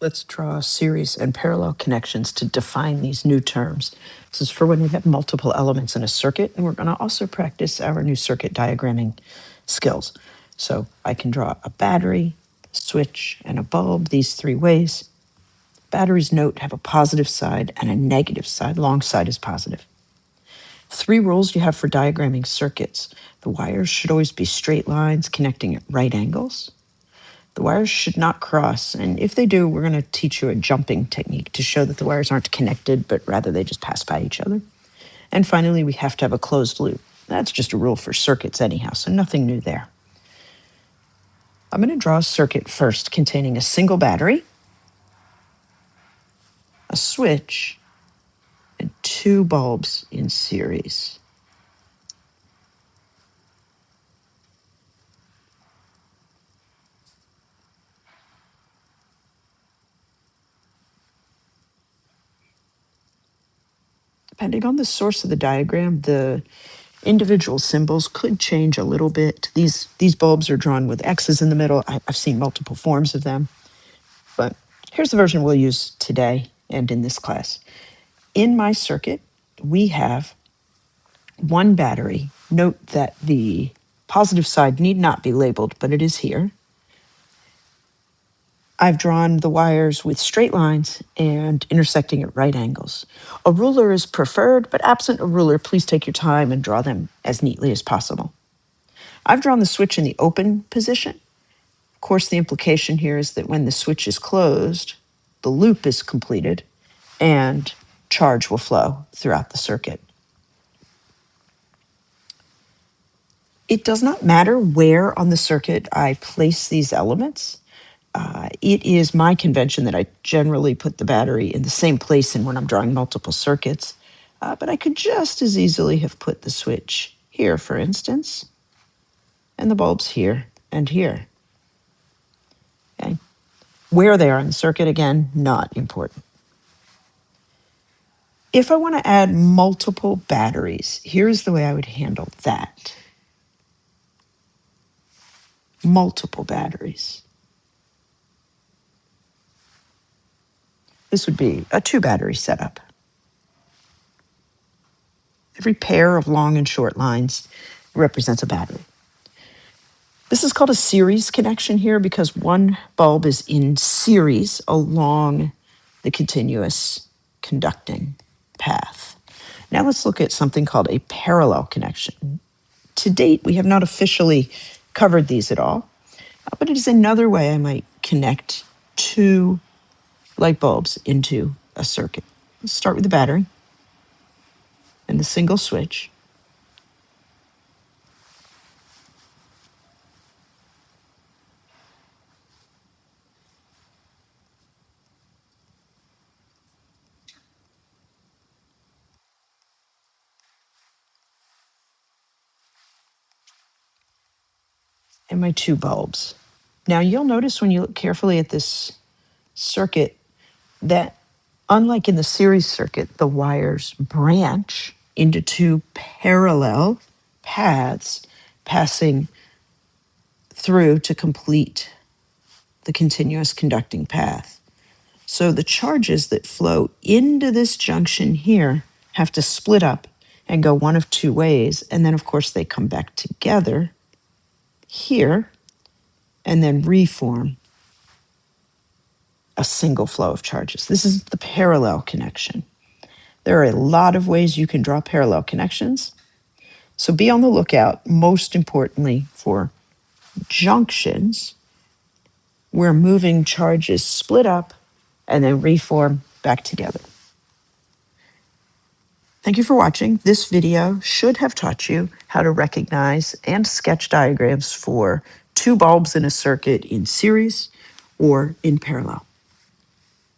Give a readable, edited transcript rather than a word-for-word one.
Let's draw series and parallel connections to define these new terms. This is for when we have multiple elements in a circuit, and we're going to also practice our new circuit diagramming skills. So I can draw a battery, a switch, and a bulb these three ways. Batteries, note, have a positive side and a negative side. Long side is positive. 3 rules you have for diagramming circuits. The wires should always be straight lines connecting at right angles. The wires should not cross, and if they do, we're going to teach you a jumping technique to show that the wires aren't connected, but rather they just pass by each other. And finally, we have to have a closed loop. That's just a rule for circuits anyhow, so nothing new there. I'm going to draw a circuit first containing a single battery, a switch, and 2 bulbs in series. Depending on the source of the diagram, the individual symbols could change a little bit. These bulbs are drawn with X's in the middle. I've seen multiple forms of them, but here's the version we'll use today and in this class. In my circuit, we have 1 battery. Note that the positive side need not be labeled, but it is here. I've drawn the wires with straight lines and intersecting at right angles. A ruler is preferred, but absent a ruler, please take your time and draw them as neatly as possible. I've drawn the switch in the open position. Of course, the implication here is that when the switch is closed, the loop is completed and charge will flow throughout the circuit. It does not matter where on the circuit I place these elements. It is my convention that I generally put the battery in the same place in when I'm drawing multiple circuits, but I could just as easily have put the switch here, for instance, and the bulbs here and here. Okay. Where they are in the circuit, again, not important. If I want to add multiple batteries, here's the way I would handle that. Multiple batteries. This would be a 2-battery setup. Every pair of long and short lines represents a battery. This is called a series connection here because 1 bulb is in series along the continuous conducting path. Now let's look at something called a parallel connection. To date, we have not officially covered these at all, but it is another way I might connect 2 light bulbs into a circuit. Let's start with the battery and the single switch. And my 2 bulbs. Now you'll notice when you look carefully at this circuit that unlike in the series circuit, the wires branch into 2 parallel paths passing through to complete the continuous conducting path. So the charges that flow into this junction here have to split up and go one of 2 ways. And then, of course, they come back together here and then reform a single flow of charges. This is the parallel connection. There are a lot of ways you can draw parallel connections. So be on the lookout, most importantly, for junctions where moving charges split up and then reform back together. Thank you for watching. This video should have taught you how to recognize and sketch diagrams for 2 bulbs in a circuit in series or in parallel.